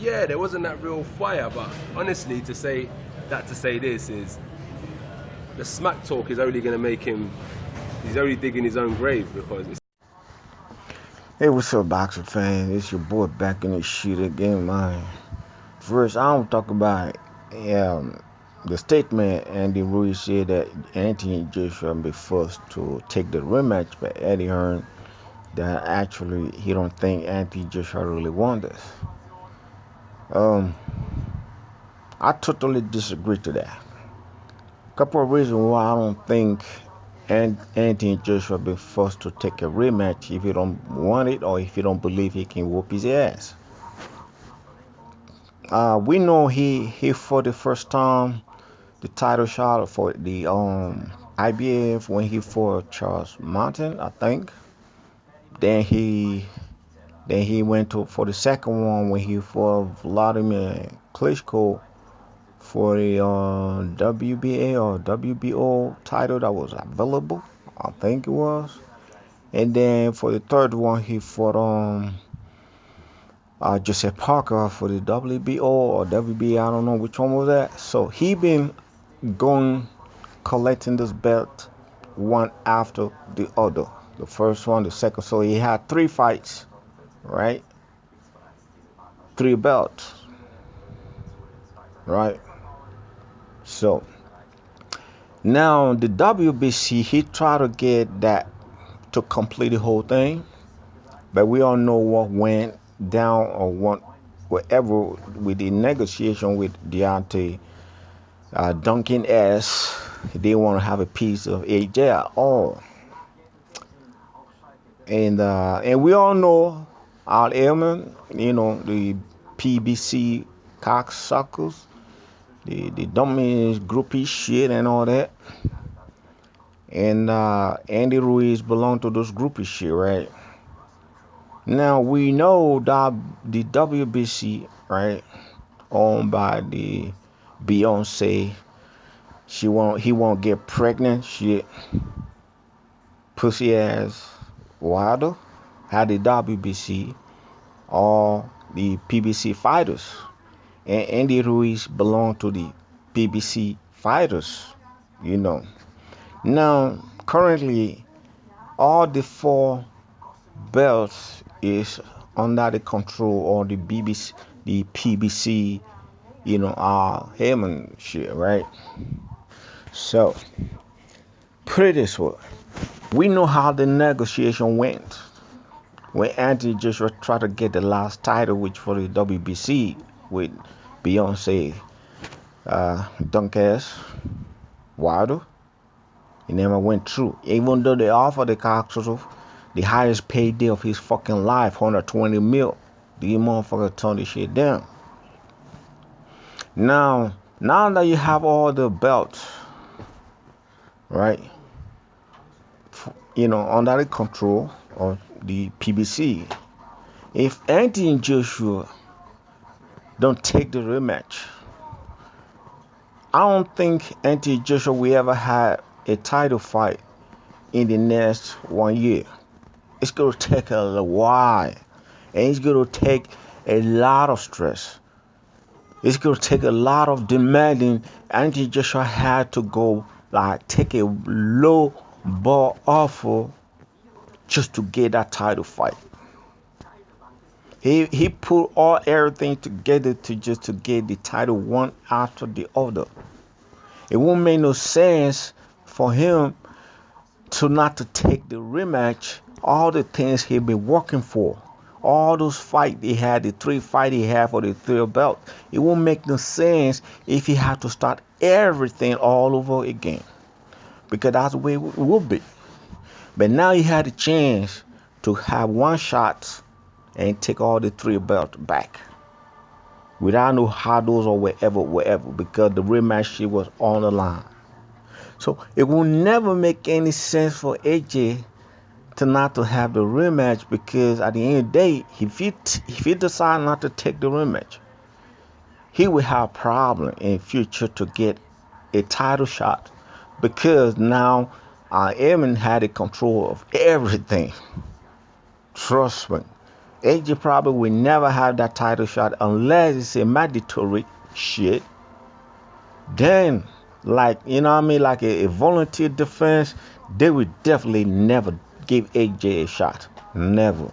yeah, there wasn't that real fire. But honestly, to say this is the smack talk is only going to make him. He's only digging his own grave because it's. Hey, what's up, boxing fan? It's your boy back in this shit again, man. First, I don't talk about the statement Andy Ruiz said that Anthony Joshua be forced to take the rematch, but Eddie Hearn that actually he don't think Anthony Joshua really won this. Um, I totally disagree to that. Couple of reasons why I don't think Anthony Joshua be forced to take a rematch if he don't want it or if he don't believe he can whoop his ass. We know he for the first time the title shot for the IBF when he fought Charles Martin, I think. Then he went to for the second one when he fought Vladimir Klitschko for the WBA or WBO title that was available, I think it was. And then for the third one he fought Joseph Parker for the WBO or WBA, I don't know which one was that. So he been going collecting this belt one after the other. The first one, the second. So he had three fights, right? Three belts, right? So now the WBC, he tried to get that to complete the whole thing, but we all know what went down or what whatever with the negotiation with Deontay Duncan S. They want to have a piece of AJ at all. And we all know Al Airman, the PBC cocksuckers, the dummies, groupie shit and all that. And Andy Ruiz belonged to those groupie shit, right? Now we know that the WBC, right, owned by the Beyonce, he won't get pregnant, shit, pussy ass Wilder, had the WBC all the PBC fighters. And Andy Ruiz belonged to the PBC fighters, you know. Now, currently, all the four belts is under the control of the BBC, the PBC, Heyman shit, right? So, put it this way. We know how the negotiation went when Anthony Joshua tried to get the last title, which for the WBC with Beyonce, Dunkers, Wilder. It never went through. Even though they offered the cocksucker the highest paid day of his fucking life, 120 mil. The motherfucker turned this shit down. Now that you have all the belts, right? Under the control of the PBC. If Anthony Joshua don't take the rematch, I don't think Anthony Joshua will ever have a title fight in the next 1 year. It's going to take a while, and it's going to take a lot of stress. It's going to take a lot of demanding. Anthony Joshua had to go take a low ball offer just to get that title fight. He put everything together to get the title one after the other. It won't make no sense for him to not to take the rematch. All the things he been working for, all those fights he had, the three fights he had for the third belt, it won't make no sense if he had to start everything all over again, because that's the way it would be. But now he had a chance to have one shot and take all the three belts back without no hurdles or wherever, because the rematch shit was on the line. So it will never make any sense for AJ to not to have the rematch, because at the end of the day, if he decide not to take the rematch, he will have a problem in future to get a title shot, because now Emin had a control of everything. Trust me. AJ probably will never have that title shot unless it's a mandatory shit. Then, like, you know what I mean, like a volunteer defense, they would definitely never give AJ a shot. Never.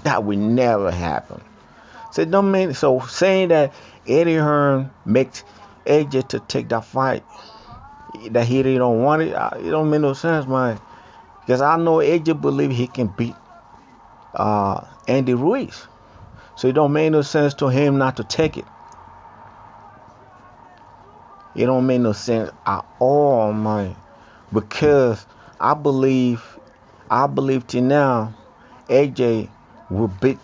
That would never happen. So it don't mean so saying that Eddie Hearn makes AJ to take that fight that he really don't want it. It don't make no sense, man. Because I know AJ believe he can beat Andy Ruiz. So it don't make no sense to him not to take it. It don't make no sense at all, man. Because I believe, I believe till now, AJ will beat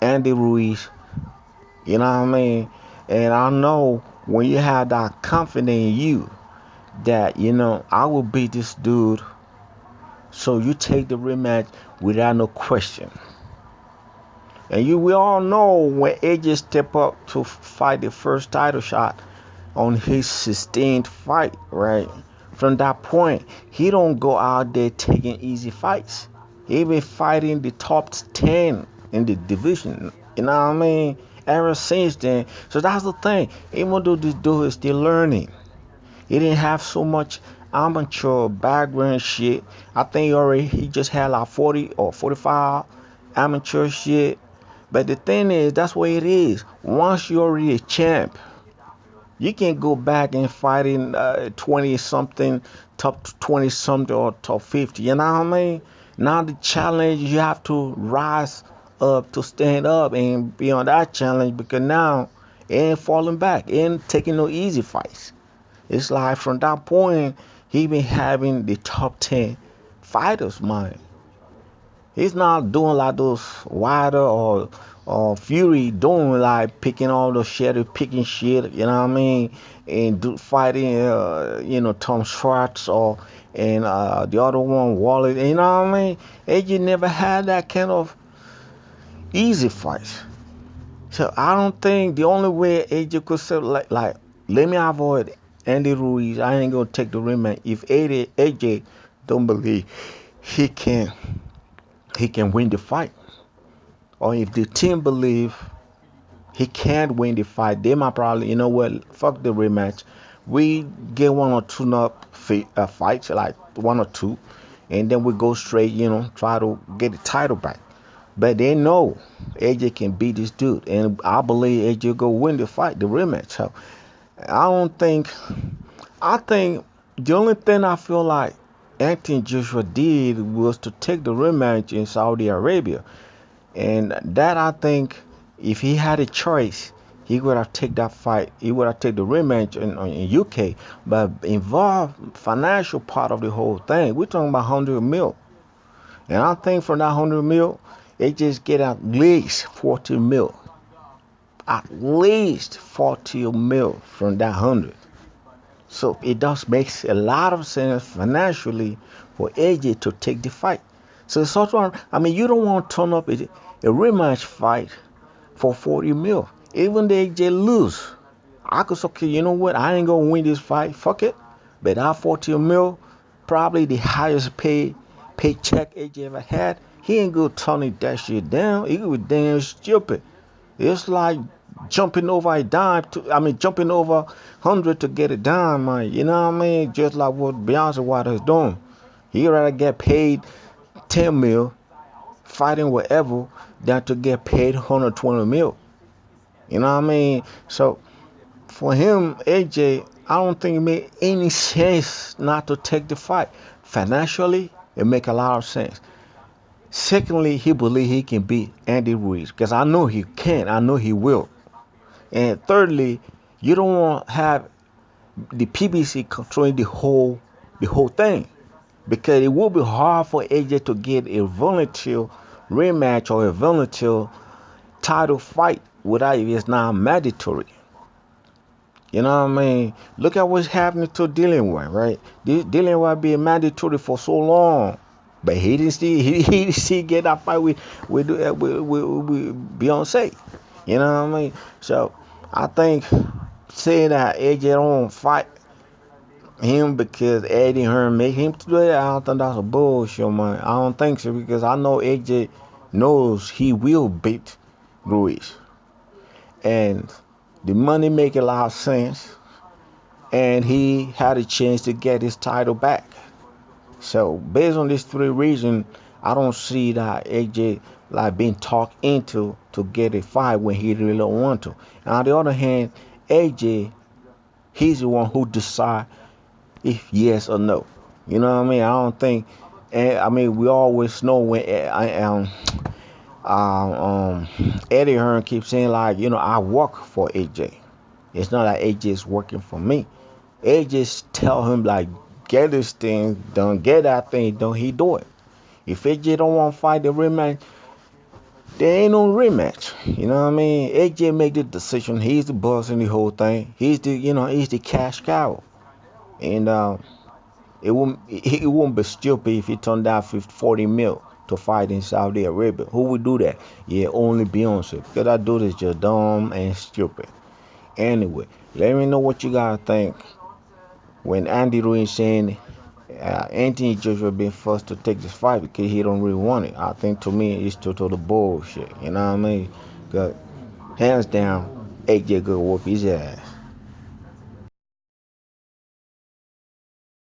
Andy Ruiz. You know what I mean? And I know when you have that confidence in you that, you know, I will beat this dude. So you take the rematch without no question. And we all know when AJ step up to fight the first title shot on his sustained fight, right? From that point, he don't go out there taking easy fights. He been fighting the top 10 in the division. You know what I mean? Ever since then. So that's the thing. Even though this dude is still learning, he didn't have so much amateur background shit. I think he just had like 40 or 45 amateur shit. But the thing is, that's what it is. Once you're already a champ, you can go back and fight in 20 something, top 20 something, or top 50. You know what I mean? Now the challenge, you have to rise up to stand up and be on that challenge because now it ain't falling back, it ain't taking no easy fights. It's like from that point, he been having the top 10 fighters, man. He's not doing like those Wilder or Fury doing like picking all the shit, picking shit, you know what I mean, and fighting, you know, Tom Schwartz or and the other one Wallace, you know what I mean. AJ never had that kind of easy fights. So I don't think the only way AJ could say like let me avoid Andy Ruiz. I ain't gonna take the rematch if AJ don't believe he can he can win the fight. Or if the team believe he can't win the fight, they might probably, you know what, fuck the rematch. We get one or two fights, like one or two, and then we go straight, you know, try to get the title back. But they know AJ can beat this dude, and I believe AJ go win the fight, the rematch. So I don't think, I think the only thing I feel like Anthony Joshua did was to take the rematch in Saudi Arabia. And that I think if he had a choice, he would have take that fight. He would have take the rematch in UK, but involve financial part of the whole thing. We're talking about 100 mil, and I think from that 100 mil, they just get at least 40 mil, at least 40 mil from that 100. So it does makes a lot of sense financially for AJ to take the fight. So it's sort of, I mean, you don't want to turn up a rematch fight for 40 mil. Even the AJ lose, I could say, okay, you know what? I ain't gonna win this fight. Fuck it. But that 40 mil, probably the highest paycheck AJ ever had. He ain't gonna turn that shit down. He would be damn stupid. It's like jumping over a dime to, I mean, jumping over 100 to get a dime, man. You know what I mean? Just like what Beyonce Wilder is doing. He rather get paid 10 mil fighting whatever than to get paid 120 mil. You know what I mean? So for him, AJ, I don't think it made any sense not to take the fight. Financially, it make a lot of sense. Secondly, he believe he can beat Andy Ruiz because I know he can. I know he will. And thirdly, you don't want to have the PBC controlling the whole thing because it will be hard for AJ to get a volunteer rematch or a volunteer title fight without if it's not mandatory. You know what I mean? Look at what's happening to Dillian White, right? Dillian White being mandatory for so long, but he didn't see he didn't see get that fight with Beyonce. You know what I mean? So I think saying that AJ don't fight him because Eddie Hearn make him do it, I don't think that's a bullshit, man. I don't think so because I know AJ knows he will beat Ruiz, and the money make a lot of sense, and he had a chance to get his title back. So based on these three reasons, I don't see that AJ like being talked into to get a fight when he really don't want to. And on the other hand, AJ, he's the one who decide if yes or no. You know what I mean? I don't think. And I mean, we always know when Eddie Hearn keeps saying like, I work for AJ. It's not like AJ is working for me. AJ tell him like, get this thing done, get that thing done. He do it. If AJ don't want to fight the rematch, there ain't no rematch. You know what I mean? AJ make the decision. He's the boss in the whole thing. He's the cash cow. And it won't be stupid if he turned down 50, 40 mil to fight in Saudi Arabia. Who would do that? Yeah, only Beyonce. Because that dude is just dumb and stupid. Anyway, let me know what you guys think when Andy Ruiz saying Anthony Joshua being forced to take this fight because he don't really want it. I think to me it's total bullshit. You know what I mean? 'Cause hands down, AJ good whoop his ass.